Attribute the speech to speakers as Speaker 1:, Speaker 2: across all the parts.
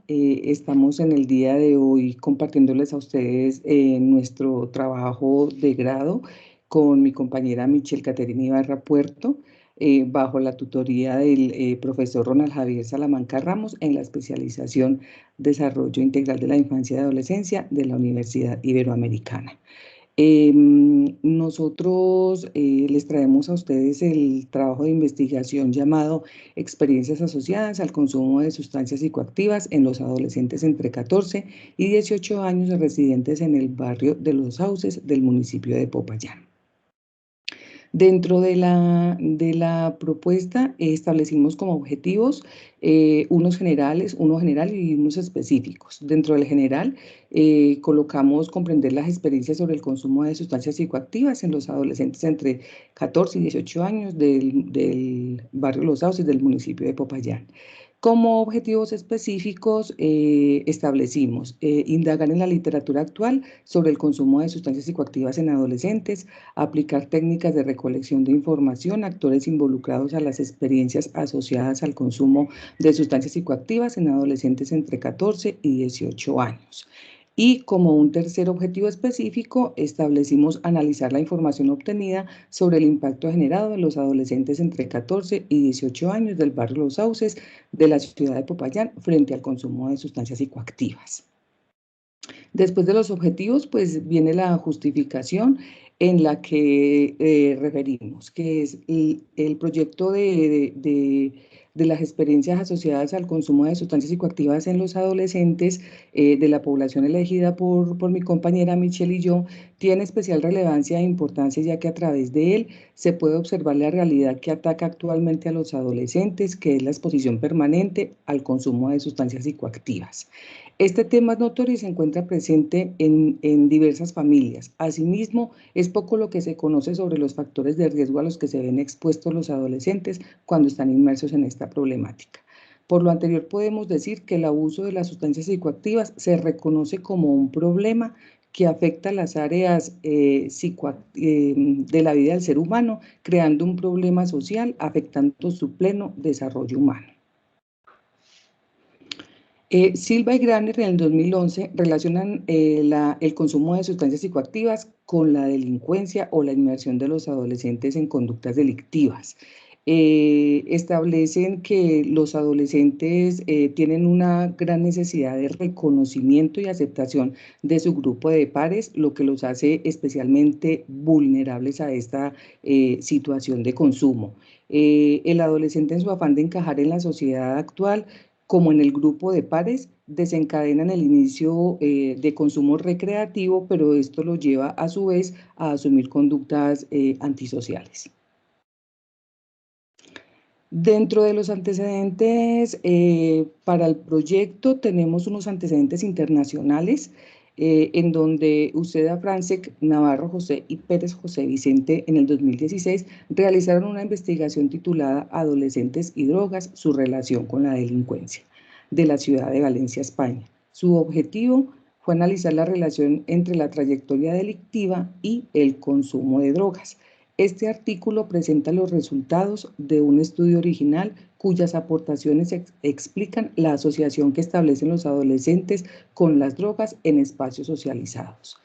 Speaker 1: Estamos en el día de hoy compartiéndoles a ustedes nuestro trabajo de grado con mi compañera Michelle Caterina Ibarra Puerto, bajo la tutoría del profesor Ronald Javier Salamanca Ramos en la especialización Desarrollo Integral de la Infancia y Adolescencia de la Universidad Iberoamericana. Nosotros les traemos a ustedes el trabajo de investigación llamado Experiencias asociadas al consumo de sustancias psicoactivas en los adolescentes entre 14 y 18 años residentes en el barrio de Los Sauces del municipio de Popayán. Dentro de la propuesta establecimos como objetivos uno general y unos específicos. Dentro del general colocamos comprender las experiencias sobre el consumo de sustancias psicoactivas en los adolescentes entre 14 y 18 años del barrio Los Sauces del municipio de Popayán. Como objetivos específicos establecimos indagar en la literatura actual sobre el consumo de sustancias psicoactivas en adolescentes, aplicar técnicas de recolección de información, actores involucrados a las experiencias asociadas al consumo de sustancias psicoactivas en adolescentes entre 14 y 18 años. Y como un tercer objetivo específico, establecimos analizar la información obtenida sobre el impacto generado en los adolescentes entre 14 y 18 años del barrio Los Sauces de la ciudad de Popayán frente al consumo de sustancias psicoactivas. Después de los objetivos, pues viene la justificación en la que referimos, que es el proyecto de las experiencias asociadas al consumo de sustancias psicoactivas en los adolescentes de la población elegida por mi compañera Michelle y yo, tiene especial relevancia e importancia, ya que a través de él se puede observar la realidad que ataca actualmente a los adolescentes, que es la exposición permanente al consumo de sustancias psicoactivas. Este tema es notorio y se encuentra presente en diversas familias. Asimismo, es poco lo que se conoce sobre los factores de riesgo a los que se ven expuestos los adolescentes cuando están inmersos en esta problemática. Por lo anterior, podemos decir que el abuso de las sustancias psicoactivas se reconoce como un problema que afecta las áreas de la vida del ser humano, creando un problema social, afectando su pleno desarrollo humano. Silva y Graner en el 2011 relacionan el consumo de sustancias psicoactivas con la delincuencia o la inmersión de los adolescentes en conductas delictivas. Establecen que los adolescentes tienen una gran necesidad de reconocimiento y aceptación de su grupo de pares, lo que los hace especialmente vulnerables a esta situación de consumo. El adolescente, en su afán de encajar en la sociedad actual, como en el grupo de pares, desencadenan el inicio de consumo recreativo, pero esto lo lleva a su vez a asumir conductas antisociales. Dentro de los antecedentes para el proyecto tenemos unos antecedentes internacionales en donde Uceda Francesc, Navarro José y Pérez José Vicente en el 2016 realizaron una investigación titulada Adolescentes y drogas, su relación con la delincuencia, de la ciudad de Valencia, España. Su objetivo fue analizar la relación entre la trayectoria delictiva y el consumo de drogas. Este artículo presenta los resultados de un estudio original cuyas aportaciones explican la asociación que establecen los adolescentes con las drogas en espacios socializados.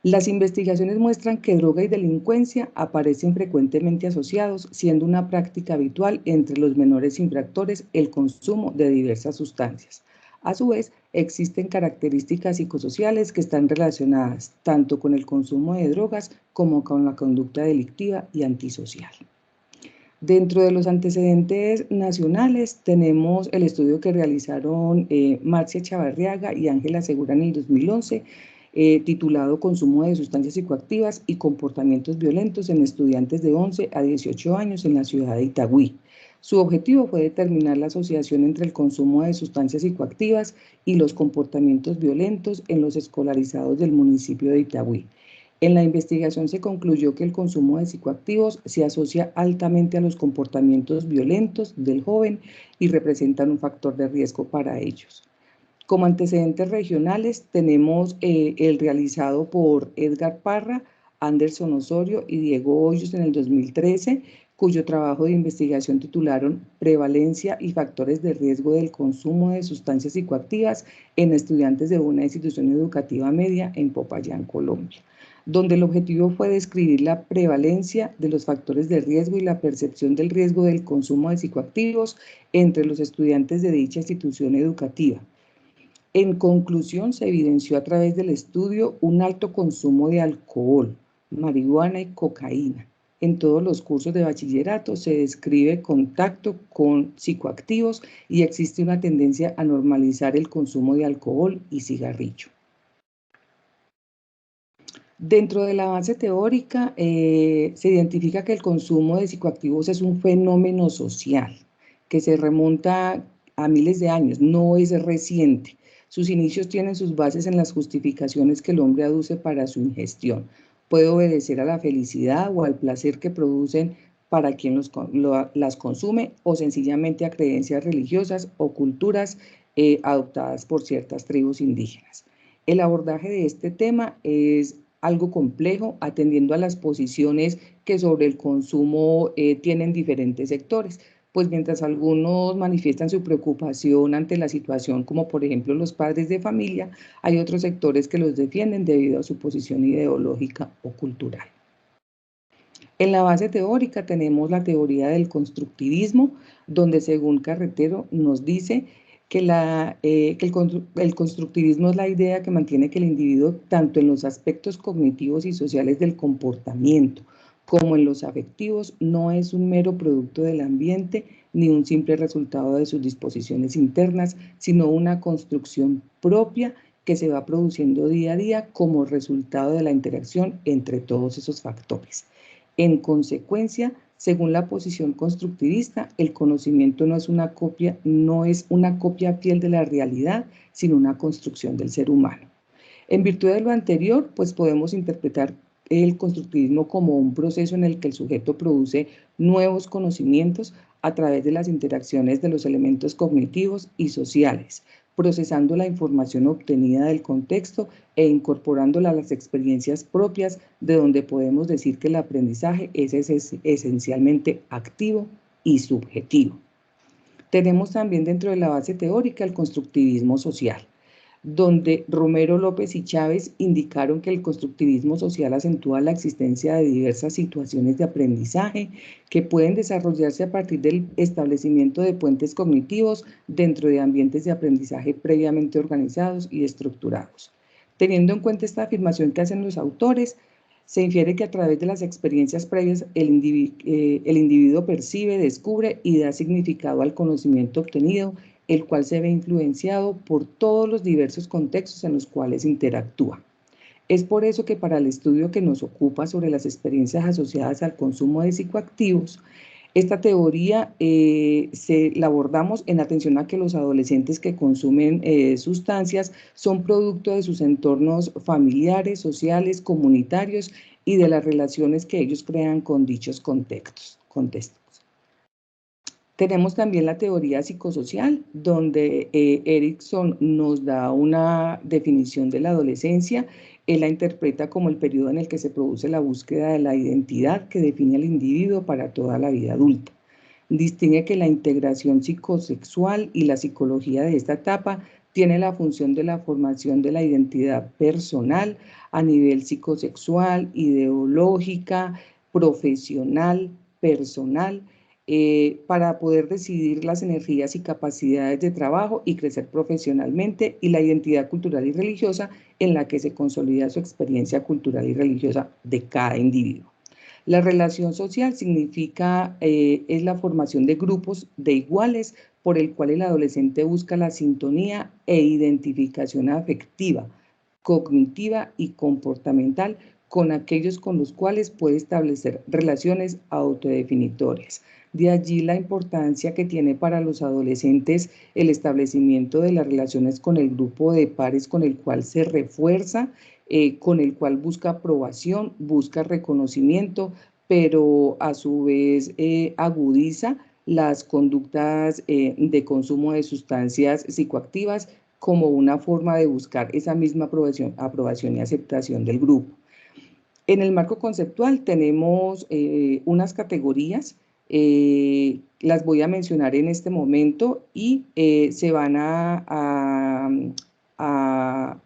Speaker 1: Las investigaciones muestran que droga y delincuencia aparecen frecuentemente asociados, siendo una práctica habitual entre los menores infractores el consumo de diversas sustancias. A su vez, existen características psicosociales que están relacionadas tanto con el consumo de drogas como con la conducta delictiva y antisocial. Dentro de los antecedentes nacionales tenemos el estudio que realizaron Marcia Chavarriaga y Ángela Segura en el 2011, titulado Consumo de sustancias psicoactivas y comportamientos violentos en estudiantes de 11 a 18 años en la ciudad de Itagüí. Su objetivo fue determinar la asociación entre el consumo de sustancias psicoactivas y los comportamientos violentos en los escolarizados del municipio de Itagüí. En la investigación se concluyó que el consumo de psicoactivos se asocia altamente a los comportamientos violentos del joven y representan un factor de riesgo para ellos. Como antecedentes regionales tenemos el realizado por Edgar Parra, Anderson Osorio y Diego Hoyos en el 2013, cuyo trabajo de investigación titularon Prevalencia y factores de riesgo del consumo de sustancias psicoactivas en estudiantes de una institución educativa media en Popayán, Colombia, donde el objetivo fue describir la prevalencia de los factores de riesgo y la percepción del riesgo del consumo de psicoactivos entre los estudiantes de dicha institución educativa. En conclusión, se evidenció a través del estudio un alto consumo de alcohol, marihuana y cocaína. En todos los cursos de bachillerato se describe contacto con psicoactivos y existe una tendencia a normalizar el consumo de alcohol y cigarrillo. Dentro de la base teórica se identifica que el consumo de psicoactivos es un fenómeno social que se remonta a miles de años, no es reciente. Sus inicios tienen sus bases en las justificaciones que el hombre aduce para su ingestión. Puede obedecer a la felicidad o al placer que producen para quien las consume o sencillamente a creencias religiosas o culturas adoptadas por ciertas tribus indígenas. El abordaje de este tema es algo complejo, atendiendo a las posiciones que sobre el consumo tienen diferentes sectores. Pues mientras algunos manifiestan su preocupación ante la situación, como por ejemplo los padres de familia, hay otros sectores que los defienden debido a su posición ideológica o cultural. En la base teórica tenemos la teoría del constructivismo, donde según Carretero nos dice que el constructivismo es la idea que mantiene que el individuo, tanto en los aspectos cognitivos y sociales del comportamiento, como en los afectivos, no es un mero producto del ambiente ni un simple resultado de sus disposiciones internas, sino una construcción propia que se va produciendo día a día como resultado de la interacción entre todos esos factores. En consecuencia, según la posición constructivista, el conocimiento no es una copia fiel de la realidad, sino una construcción del ser humano. En virtud de lo anterior, pues podemos interpretar el constructivismo como un proceso en el que el sujeto produce nuevos conocimientos a través de las interacciones de los elementos cognitivos y sociales, procesando la información obtenida del contexto e incorporándola a las experiencias propias, de donde podemos decir que el aprendizaje es esencialmente activo y subjetivo. Tenemos también dentro de la base teórica el constructivismo social, donde Romero, López y Chávez indicaron que el constructivismo social acentúa la existencia de diversas situaciones de aprendizaje que pueden desarrollarse a partir del establecimiento de puentes cognitivos dentro de ambientes de aprendizaje previamente organizados y estructurados. Teniendo en cuenta esta afirmación que hacen los autores, se infiere que a través de las experiencias previas el individuo percibe, descubre y da significado al conocimiento obtenido, el cual se ve influenciado por todos los diversos contextos en los cuales interactúa. Es por eso que para el estudio que nos ocupa sobre las experiencias asociadas al consumo de psicoactivos, esta teoría la abordamos en atención a que los adolescentes que consumen sustancias son producto de sus entornos familiares, sociales, comunitarios y de las relaciones que ellos crean con dichos contextos. Tenemos también la teoría psicosocial, donde Erikson nos da una definición de la adolescencia. Él la interpreta como el periodo en el que se produce la búsqueda de la identidad que define al individuo para toda la vida adulta. Distingue que la integración psicosexual y la psicología de esta etapa tiene la función de la formación de la identidad personal a nivel psicosexual, ideológica, profesional, personal, para poder decidir las energías y capacidades de trabajo y crecer profesionalmente, y la identidad cultural y religiosa en la que se consolida su experiencia cultural y religiosa de cada individuo. La relación social significa, es la formación de grupos de iguales por el cual el adolescente busca la sintonía e identificación afectiva, cognitiva y comportamental con aquellos con los cuales puede establecer relaciones autodefinitorias. De allí la importancia que tiene para los adolescentes el establecimiento de las relaciones con el grupo de pares con el cual se refuerza, con el cual busca aprobación, busca reconocimiento, pero a su vez agudiza las conductas de consumo de sustancias psicoactivas como una forma de buscar esa misma aprobación y aceptación del grupo. En el marco conceptual tenemos unas categorías Las voy a mencionar en este momento y se van a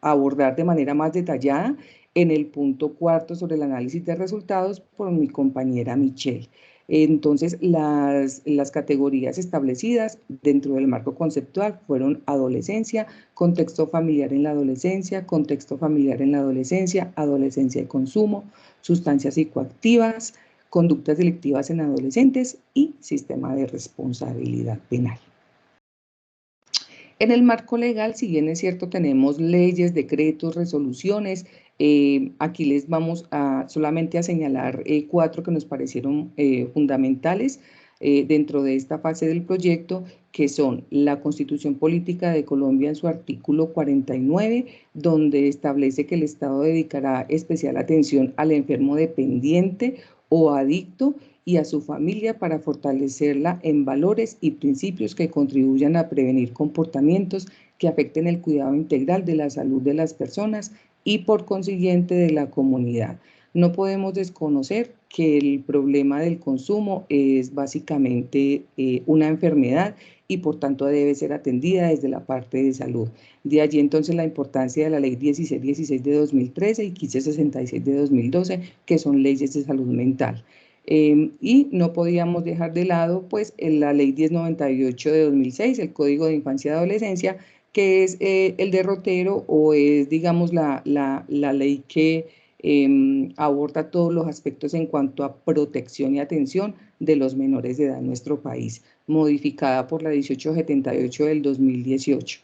Speaker 1: abordar de manera más detallada en el punto 4 sobre el análisis de resultados por mi compañera Michelle. Entonces, las categorías establecidas dentro del marco conceptual fueron adolescencia, contexto familiar en la adolescencia, contexto familiar en la adolescencia, adolescencia y consumo, sustancias psicoactivas, conductas delictivas en adolescentes y sistema de responsabilidad penal. En el marco legal, si bien es cierto, tenemos leyes, decretos, resoluciones. Aquí les vamos solamente a señalar 4 que nos parecieron fundamentales dentro de esta fase del proyecto, que son la Constitución Política de Colombia en su artículo 49, donde establece que el Estado dedicará especial atención al enfermo dependiente o adicto y a su familia para fortalecerla en valores y principios que contribuyan a prevenir comportamientos que afecten el cuidado integral de la salud de las personas y por consiguiente de la comunidad. No podemos desconocer que el problema del consumo es básicamente una enfermedad y por tanto debe ser atendida desde la parte de salud. De allí entonces la importancia de la ley 1616 de 2013 y 1566 de 2012, que son leyes de salud mental. Y no podíamos dejar de lado pues la ley 1098 de 2006, el Código de Infancia y Adolescencia, que es el derrotero o es, digamos, la ley que aborda todos los aspectos en cuanto a protección y atención de los menores de edad en nuestro país, modificada por la 1878 del 2018.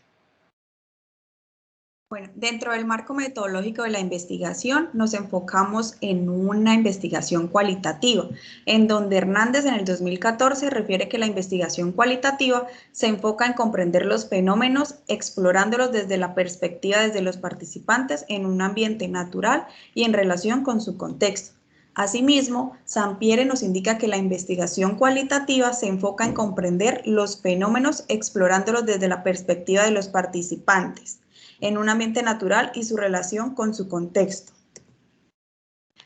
Speaker 2: Bueno, dentro del marco metodológico de la investigación nos enfocamos en una investigación cualitativa, en donde Hernández en el 2014 refiere que la investigación cualitativa se enfoca en comprender los fenómenos, explorándolos desde la perspectiva de los participantes en un ambiente natural y en relación con su contexto. Asimismo, Sampieri nos indica que la investigación cualitativa se enfoca en comprender los fenómenos explorándolos desde la perspectiva de los participantes en un ambiente natural y su relación con su contexto.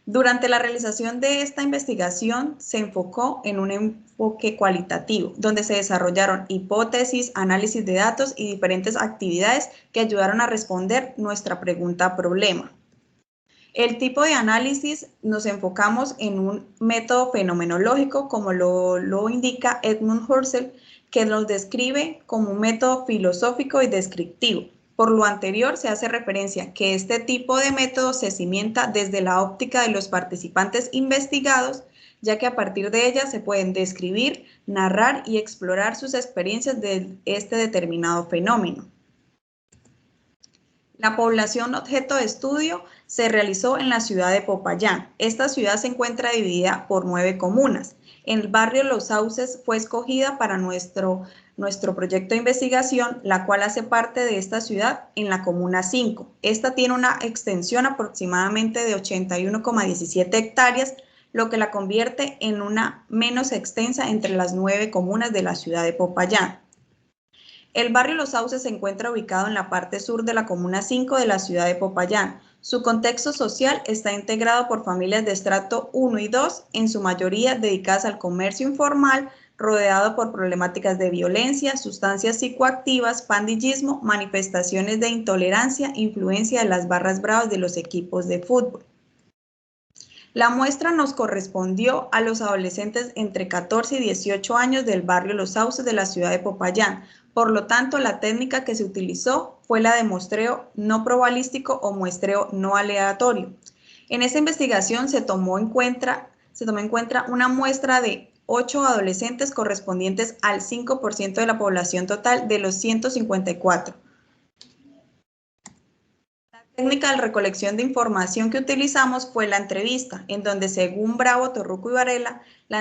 Speaker 2: Durante la realización de esta investigación se enfocó en un enfoque cualitativo, donde se desarrollaron hipótesis, análisis de datos y diferentes actividades que ayudaron a responder nuestra pregunta problema. El tipo de análisis nos enfocamos en un método fenomenológico, como lo indica Edmund Husserl, que nos describe como un método filosófico y descriptivo. Por lo anterior, se hace referencia que este tipo de método se cimienta desde la óptica de los participantes investigados, ya que a partir de ella se pueden describir, narrar y explorar sus experiencias de este determinado fenómeno. La población objeto de estudio se realizó en la ciudad de Popayán. Esta ciudad se encuentra dividida por 9 comunas. El barrio Los Sauces fue escogida para nuestro proyecto de investigación, la cual hace parte de esta ciudad en la comuna 5. Esta tiene una extensión aproximadamente de 81,17 hectáreas, lo que la convierte en una menos extensa entre las 9 comunas de la ciudad de Popayán. El barrio Los Sauces se encuentra ubicado en la parte sur de la comuna 5 de la ciudad de Popayán. Su contexto social está integrado por familias de estrato 1 y 2, en su mayoría dedicadas al comercio informal, rodeado por problemáticas de violencia, sustancias psicoactivas, pandillismo, manifestaciones de intolerancia, influencia de las barras bravas de los equipos de fútbol. La muestra nos correspondió a los adolescentes entre 14 y 18 años del barrio Los Sauces de la ciudad de Popayán. Por lo tanto, la técnica que se utilizó fue la de muestreo no probabilístico o muestreo no aleatorio. En esta investigación se tomó en cuenta una muestra de 8 adolescentes correspondientes al 5% de la población total de los 154. La técnica de recolección de información que utilizamos fue la entrevista, en donde según Bravo, Torruco y Varela, la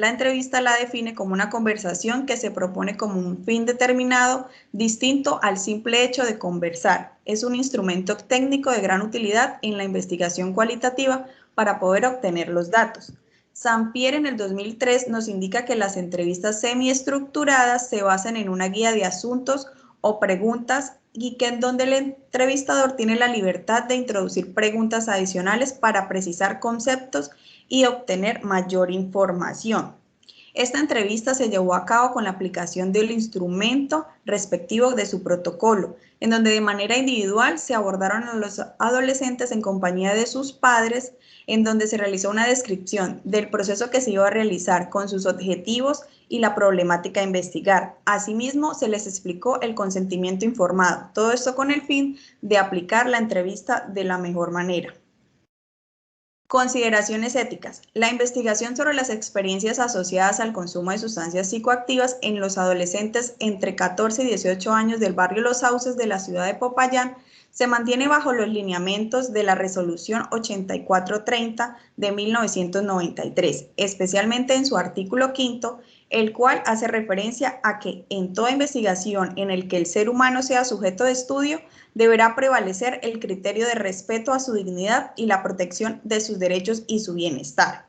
Speaker 2: entrevista la define como una conversación que se propone como un fin determinado, distinto al simple hecho de conversar. Es un instrumento técnico de gran utilidad en la investigación cualitativa para poder obtener los datos. Sampieri en el 2003 nos indica que las entrevistas semiestructuradas se basan en una guía de asuntos o preguntas y que en donde el entrevistador tiene la libertad de introducir preguntas adicionales para precisar conceptos y obtener mayor información. Esta entrevista se llevó a cabo con la aplicación del instrumento respectivo de su protocolo, en donde de manera individual se abordaron a los adolescentes en compañía de sus padres, en donde se realizó una descripción del proceso que se iba a realizar con sus objetivos y la problemática a investigar. Asimismo, se les explicó el consentimiento informado, todo esto con el fin de aplicar la entrevista de la mejor manera. Consideraciones éticas. La investigación sobre las experiencias asociadas al consumo de sustancias psicoactivas en los adolescentes entre 14 y 18 años del barrio Los Sauces de la ciudad de Popayán se mantiene bajo los lineamientos de la Resolución 8430 de 1993, especialmente en su artículo 5, el cual hace referencia a que en toda investigación en el que el ser humano sea sujeto de estudio, deberá prevalecer el criterio de respeto a su dignidad y la protección de sus derechos y su bienestar.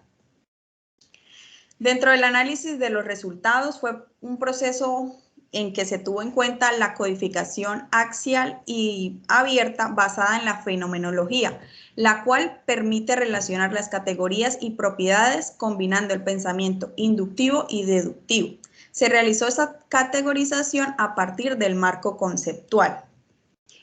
Speaker 2: Dentro del análisis de los resultados fue un proceso en que se tuvo en cuenta la codificación axial y abierta basada en la fenomenología, la cual permite relacionar las categorías y propiedades combinando el pensamiento inductivo y deductivo. Se realizó esa categorización a partir del marco conceptual.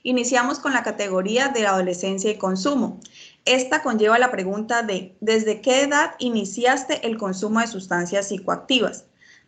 Speaker 2: Iniciamos con la categoría de adolescencia y consumo. Esta conlleva la pregunta de ¿desde qué edad iniciaste el consumo de sustancias psicoactivas?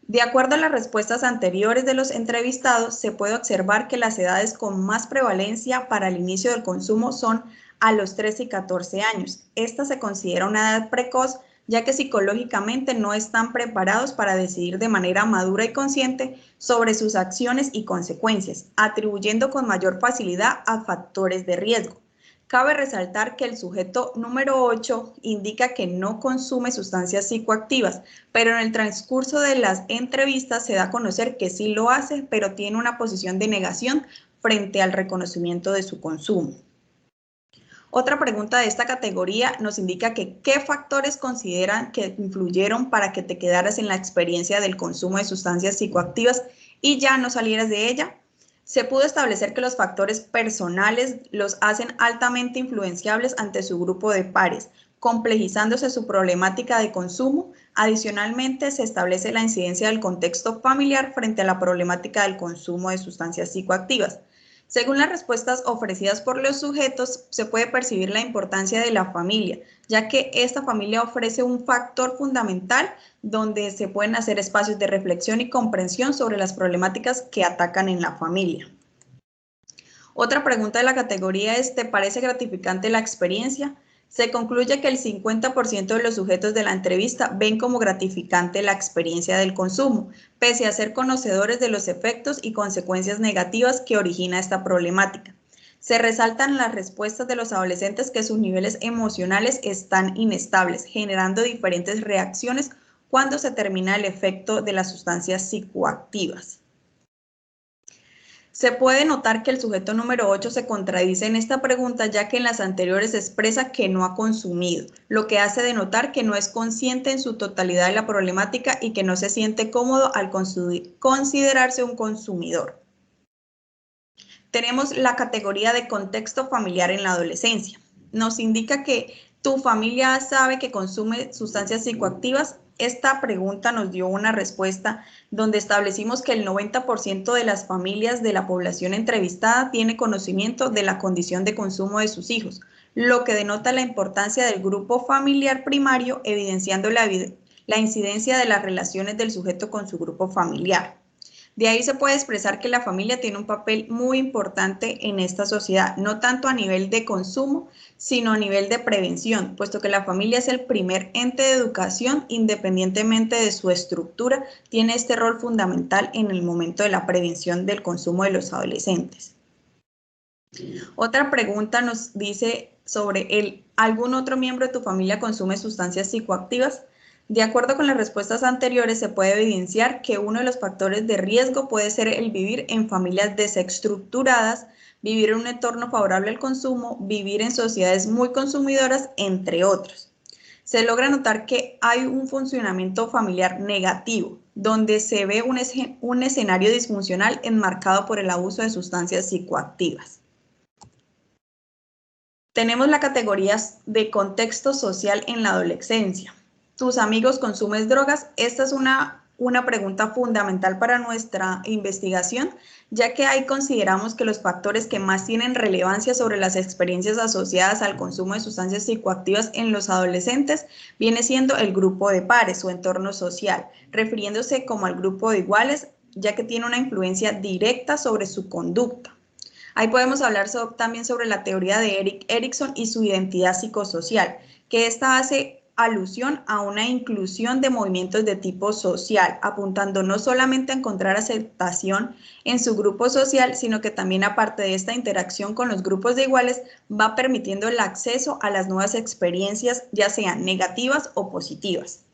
Speaker 2: De acuerdo a las respuestas anteriores de los entrevistados, se puede observar que las edades con más prevalencia para el inicio del consumo son a los 13 y 14 años. Esta se considera una edad precoz, ya que psicológicamente no están preparados para decidir de manera madura y consciente sobre sus acciones y consecuencias, atribuyendo con mayor facilidad a factores de riesgo. Cabe resaltar que el sujeto número 8 indica que no consume sustancias psicoactivas, pero en el transcurso de las entrevistas se da a conocer que sí lo hace, pero tiene una posición de negación frente al reconocimiento de su consumo. Otra pregunta de esta categoría nos indica que ¿qué factores consideran que influyeron para que te quedaras en la experiencia del consumo de sustancias psicoactivas y ya no salieras de ella? Se pudo establecer que los factores personales los hacen altamente influenciables ante su grupo de pares, complejizándose su problemática de consumo. Adicionalmente, se establece la incidencia del contexto familiar frente a la problemática del consumo de sustancias psicoactivas. Según las respuestas ofrecidas por los sujetos, se puede percibir la importancia de la familia, ya que esta familia ofrece un factor fundamental donde se pueden hacer espacios de reflexión y comprensión sobre las problemáticas que atacan en la familia. Otra pregunta de la categoría es, ¿te parece gratificante la experiencia? Se concluye que el 50% de los sujetos de la entrevista ven como gratificante la experiencia del consumo, pese a ser conocedores de los efectos y consecuencias negativas que origina esta problemática. Se resaltan las respuestas de los adolescentes que sus niveles emocionales están inestables, generando diferentes reacciones cuando se termina el efecto de las sustancias psicoactivas. Se puede notar que el sujeto número 8 se contradice en esta pregunta, ya que en las anteriores expresa que no ha consumido, lo que hace denotar que no es consciente en su totalidad de la problemática y que no se siente cómodo al considerarse un consumidor. Tenemos la categoría de contexto familiar en la adolescencia. Nos indica que tu familia sabe que consume sustancias psicoactivas. Esta pregunta nos dio una respuesta donde establecimos que el 90% de las familias de la población entrevistada tiene conocimiento de la condición de consumo de sus hijos, lo que denota la importancia del grupo familiar primario, evidenciando la incidencia de las relaciones del sujeto con su grupo familiar. De ahí se puede expresar que la familia tiene un papel muy importante en esta sociedad, no tanto a nivel de consumo, sino a nivel de prevención, puesto que la familia es el primer ente de educación, independientemente de su estructura, tiene este rol fundamental en el momento de la prevención del consumo de los adolescentes. Otra pregunta nos dice sobre ¿algún otro miembro de tu familia consume sustancias psicoactivas? De acuerdo con las respuestas anteriores, se puede evidenciar que uno de los factores de riesgo puede ser el vivir en familias desestructuradas, vivir en un entorno favorable al consumo, vivir en sociedades muy consumidoras, entre otros. Se logra notar que hay un funcionamiento familiar negativo, donde se ve un escenario disfuncional enmarcado por el abuso de sustancias psicoactivas. Tenemos la categoría de contexto social en la adolescencia. ¿Tus amigos consumen drogas? Esta es una una pregunta fundamental para nuestra investigación, ya que ahí consideramos que los factores que más tienen relevancia sobre las experiencias asociadas al consumo de sustancias psicoactivas en los adolescentes viene siendo el grupo de pares, su entorno social, refiriéndose como al grupo de iguales, ya que tiene una influencia directa sobre su conducta. Ahí podemos hablar también sobre la teoría de Erik Erikson y su identidad psicosocial, que esta hace alusión a una inclusión de movimientos de tipo social, apuntando no solamente a encontrar aceptación en su grupo social, sino que también aparte de esta interacción con los grupos de iguales, va permitiendo el acceso a las nuevas experiencias, ya sean negativas o positivas.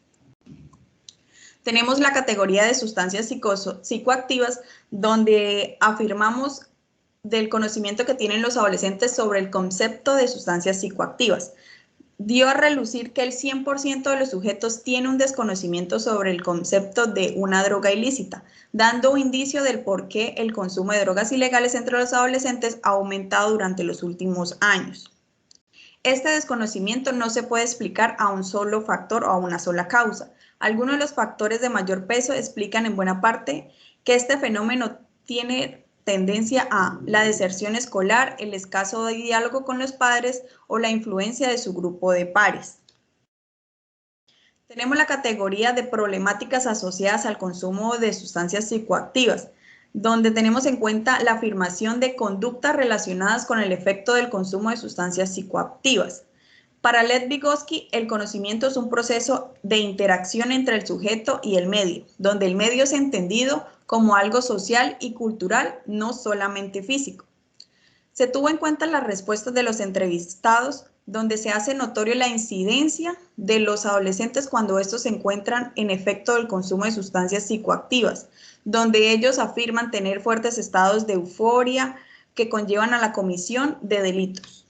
Speaker 2: Tenemos la categoría de sustancias psicoactivas, donde afirmamos del conocimiento que tienen los adolescentes sobre el concepto de sustancias psicoactivas. Dio a relucir que el 100% de los sujetos tiene un desconocimiento sobre el concepto de una droga ilícita, dando un indicio del por qué el consumo de drogas ilegales entre los adolescentes ha aumentado durante los últimos años. Este desconocimiento no se puede explicar a un solo factor o a una sola causa. Algunos de los factores de mayor peso explican en buena parte que este fenómeno tiene tendencia a la deserción escolar, el escaso diálogo con los padres o la influencia de su grupo de pares. Tenemos la categoría de problemáticas asociadas al consumo de sustancias psicoactivas, donde tenemos en cuenta la afirmación de conductas relacionadas con el efecto del consumo de sustancias psicoactivas. Para Lev Vygotsky, el conocimiento es un proceso de interacción entre el sujeto y el medio, donde el medio es entendido como algo social y cultural, no solamente físico. Se tuvo en cuenta las respuestas de los entrevistados, donde se hace notorio la incidencia de los adolescentes cuando estos se encuentran en efecto del consumo de sustancias psicoactivas, donde ellos afirman tener fuertes estados de euforia que conllevan a la comisión de delitos.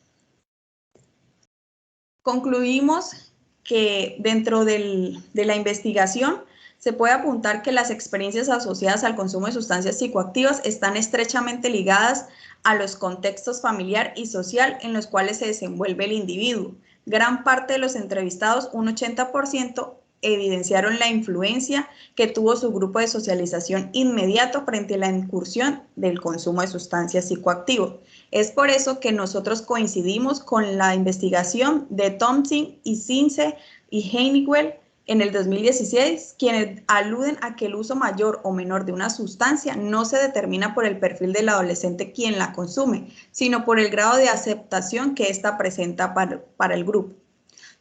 Speaker 2: Concluimos que dentro de la investigación se puede apuntar que las experiencias asociadas al consumo de sustancias psicoactivas están estrechamente ligadas a los contextos familiar y social en los cuales se desenvuelve el individuo. Gran parte de los entrevistados, un 80%, evidenciaron la influencia que tuvo su grupo de socialización inmediato frente a la incursión del consumo de sustancias psicoactivas. Es por eso que nosotros coincidimos con la investigación de Thompson y Sinse y Heinigwell en el 2016, quienes aluden a que el uso mayor o menor de una sustancia no se determina por el perfil del adolescente quien la consume, sino por el grado de aceptación que ésta presenta para el grupo,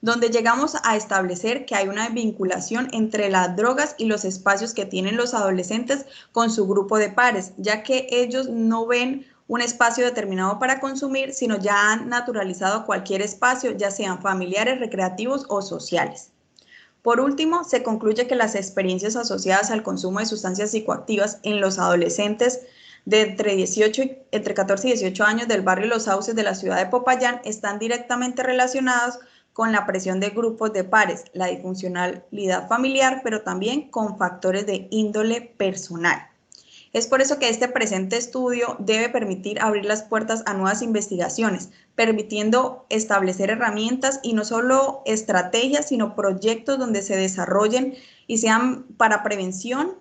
Speaker 2: donde llegamos a establecer que hay una vinculación entre las drogas y los espacios que tienen los adolescentes con su grupo de pares, ya que ellos no ven un espacio determinado para consumir, sino ya han naturalizado cualquier espacio, ya sean familiares, recreativos o sociales. Por último, se concluye que las experiencias asociadas al consumo de sustancias psicoactivas en los adolescentes de entre 14 y 18 años del barrio Los Sauces de la ciudad de Popayán están directamente relacionadas con la presión de grupos de pares, la disfuncionalidad familiar, pero también con factores de índole personal. Es por eso que este presente estudio debe permitir abrir las puertas a nuevas investigaciones, permitiendo establecer herramientas y no solo estrategias, sino proyectos donde se desarrollen y sean para prevención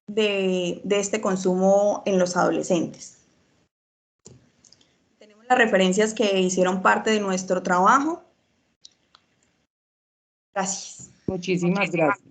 Speaker 2: de este consumo en los adolescentes. Tenemos las referencias que hicieron parte de nuestro trabajo. Gracias.
Speaker 1: Muchísimas gracias.